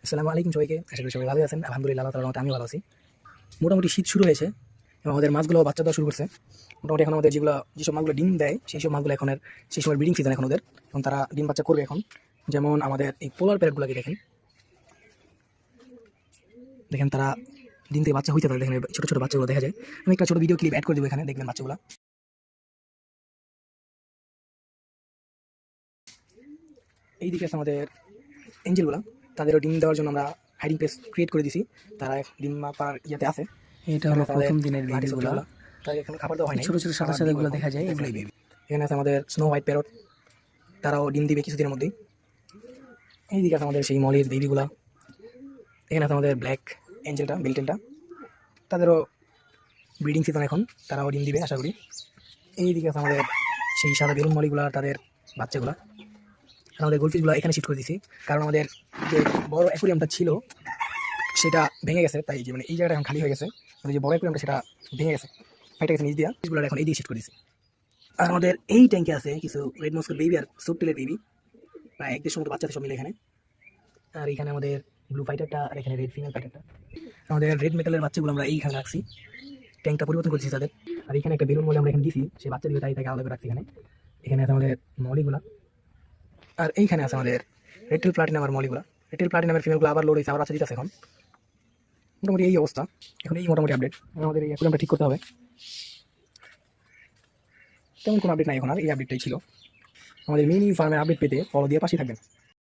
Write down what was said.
আসসালামু আলাইকুম সবাইকে। আশা করি সবাই ভালো আছেন। আলহামদুলিল্লাহ আল্লাহ তাআলার রহমতে আমি ভালো আছি। মোটামুটি শীত শুরু হয়েছে এবং আমাদের মাছগুলো বাচ্চা দেওয়া শুরু করছে। মোটামুটি এখন আমাদের যেসব মাছগুলো ডিম দেয় সেই সব মাছগুলো সেই সময় ব্রিডিং সিজন এখন ওদের, এবং তারা ডিম বাচ্চা করবে এখন। যেমন আমাদের এই পোলার প্যারেটগুলোকে দেখেন, দেখেন তারা ডিম থেকে বাচ্চা হইতে পারে। দেখেন ছোটো ছোটো বাচ্চাগুলো দেখা যায়। আমি একটা ছোটো ভিডিও ক্লিপ অ্যাড করে দেবো এখানে, দেখবেন বাচ্চাগুলো। এই দিকে আছে আমাদের এঞ্জেলগুলো, তাদেরও ডিম দেওয়ার জন্য আমরা হাইডিং প্লেস ক্রিয়েট করে দিছি। তারা ডিম পাড়ার ইয়াতে আছে। এটা হলো প্রথম দিনের বেবিগুলো। তাদের এখনো খাবার দেওয়া হয়নি, ছোট ছোট সাদা সাদাগুলো দেখা যায়, এগুলোই বেবি। এখানে আছে আমাদের স্নো হোয়াইট প্যারট, তারাও ডিম দিবে কিছুদিনের মধ্যেই। এইদিকে আছে আমাদের সেই মলির বেবিগুলা। এখানে আছে আমাদের ব্ল্যাক এঞ্জেলটা, বেলটেনটা, তাদেরও ব্রিডিং সিজন এখন, তারাও ডিম দিবে আশা করি। এইদিকে আছে আমাদের সেই সাদা বেলুন মলিগুলা, তাদের বাচ্চাগুলা। আর আমাদের গোলফিশগুলো এখানে শিফট করে দিছি, কারণ আমাদের যে বড় অ্যাকুরিয়ামটা ছিল সেটা ভেঙে গেছে, তাই যে মানে এই জায়গাটা এখন খালি হয়ে গেছে। আমাদের যে বড় অ্যাকুরিয়ামটা সেটা ভেঙে গেছে, ফাইটে গেছে নিচ দিয়া। ফিশগুলো এখন এই দিকে শিফট করে দিছি। আর আমাদের এই ট্যাঙ্কে আছে কিছু রেড মস্কোর বেবি আর সুটটেলের বেবি, প্রায় 1-1.5 মতো বাচ্চা আছে সব মিলে এখানে। আর এখানে আমাদের ব্লু ফাইটারটা, আর এখানে রেড ফিমেল ফাইটারটা। আমাদের রেড মেটালের বাচ্চাগুলো আমরা এইখানে রাখছি, ট্যাঙ্কটা পরিবর্তন করছি তাদের। আর এখানে একটা বেলুন মলি আমরা এখানে দিছি, সেই বাচ্চা দিকে তাই তাকে আলাদা করে রাখছি এখানে। এখানে আছে আমাদের মলিগুলা, আর এইখানে আছে আমাদের রেটেল প্লাটিনামের মলিগুলা। রেটেল প্লাটিনামের ফিমেলগুলো আবার লোড হয়েছে, আবার বাচ্চা দিতেছে এখন। মোটামুটি এই অবস্থা এখন, এই মোটামুটি আপডেট। আমাদের এই অ্যাকুরিয়ামটা ঠিক করতে হবে। তেমন কোনো আপডেট নাই এখন, আর এই আপডেটটাই ছিল। আমাদের মিনি ফার্মের আপডেট পেতে ফলো দিয়ে পাশে থাকবেন।